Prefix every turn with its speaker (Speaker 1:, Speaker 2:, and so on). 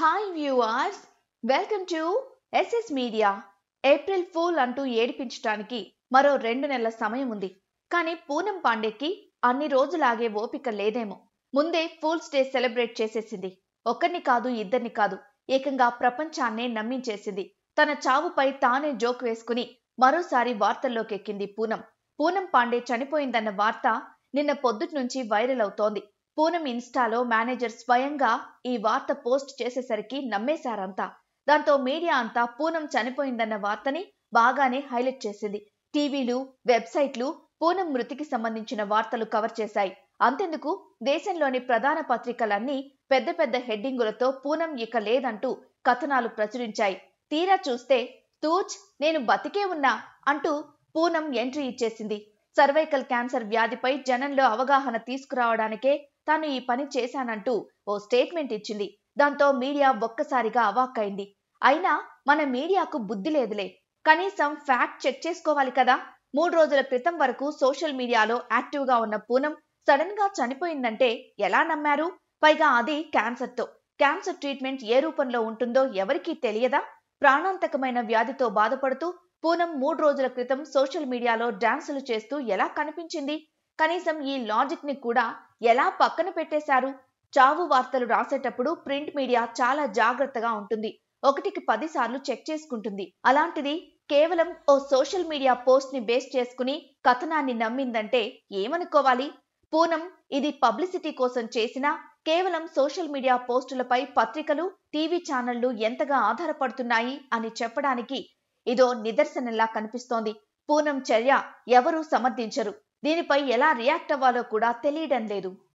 Speaker 1: Hi viewers, welcome to SS media. April fool అంటూ ఏడిపించడానికి మరో 2 నెలల సమయం ఉంది. కానీ పూనం పాండేకి అన్ని రోజులాగే ఓపిక లేదేమో. ముందే ఫూల్స్ డే సెలబ్రేట్ చేసేసింది. ఒక్కరిని కాదు, ఇద్దరిని కాదు, ఏకంగా ప్రపంచాన్నే నమ్మించేసింది. తన చావుపై తానే జోక్ వేసుకుని మరోసారి వార్తల్లోకి ఎక్కింది పూనం. పూనం పాండే చనిపోయిందన్న వార్త నిన్న పొద్దుటి నుంచి వైరల్ అవుతోంది. పూనం ఇన్స్టాలో మేనేజర్ స్వయంగా ఈ వార్త పోస్ట్ చేసేసరికి నమ్మేశారంతా. దాంతో మీడియా అంతా పూనం చనిపోయిందన్న వార్తని బాగానే హైలైట్ చేసింది. టీవీలు, వెబ్సైట్లు పూనం మృతికి సంబంధించిన వార్తలు కవర్ చేశాయి. అంతెందుకు, దేశంలోని ప్రధాన పత్రికలన్నీ పెద్ద పెద్ద హెడ్డింగులతో పూనం ఇక లేదంటూ కథనాలు ప్రచురించాయి. తీరా చూస్తే తూచ్, నేను బతికే ఉన్నా అంటూ పూనం ఎంట్రీ ఇచ్చేసింది. సర్వైకల్ క్యాన్సర్ వ్యాధిపై జనంలో అవగాహన తీసుకురావడానికే తాను ఈ పని చేశానంటూ ఓ స్టేట్మెంట్ ఇచ్చింది. దాంతో మీడియా ఒక్కసారిగా అవాక్కైంది. అయినా మన మీడియాకు బుద్ధి లేదులే, కనీసం ఫ్యాక్ట్ చెక్ చేసుకోవాలి కదా. 3 రోజుల క్రితం వరకు సోషల్ మీడియాలో యాక్టివ్ గా ఉన్న పూనం సడన్ గా చనిపోయిందంటే ఎలా నమ్మారు? పైగా అది క్యాన్సర్తో. క్యాన్సర్ ట్రీట్మెంట్ ఏ రూపంలో ఉంటుందో ఎవరికీ తెలియదా? ప్రాణాంతకమైన వ్యాధితో బాధపడుతూ పూనం 3 రోజుల క్రితం సోషల్ మీడియాలో డాన్సులు చేస్తూ ఎలా కనిపించింది? కనీసం ఈ లాజిక్ ని కూడా ఎలా పక్కన పెట్టేశారు? చావు వార్తలు రాసేటప్పుడు ప్రింట్ మీడియా చాలా జాగ్రత్తగా ఉంటుంది. 1కి 10 సార్లు చెక్ చేసుకుంటుంది. అలాంటిది కేవలం ఓ సోషల్ మీడియా పోస్ట్ ని బేస్ చేసుకుని కథనాన్ని నమ్మిందంటే ఏమనుకోవాలి? పూనం ఇది పబ్లిసిటీ కోసం చేసినా కేవలం సోషల్ మీడియా పోస్టులపై పత్రికలు, టీవీ ఛానళ్లు ఎంతగా ఆధారపడుతున్నాయి అని చెప్పడానికి ఇదో నిదర్శనంలా కనిపిస్తోంది. పూనం చర్య ఎవరూ సమర్థించరు. దీనిపై ఎలా రియాక్ట్ అవ్వాలో కూడా తెలియడం లేదు.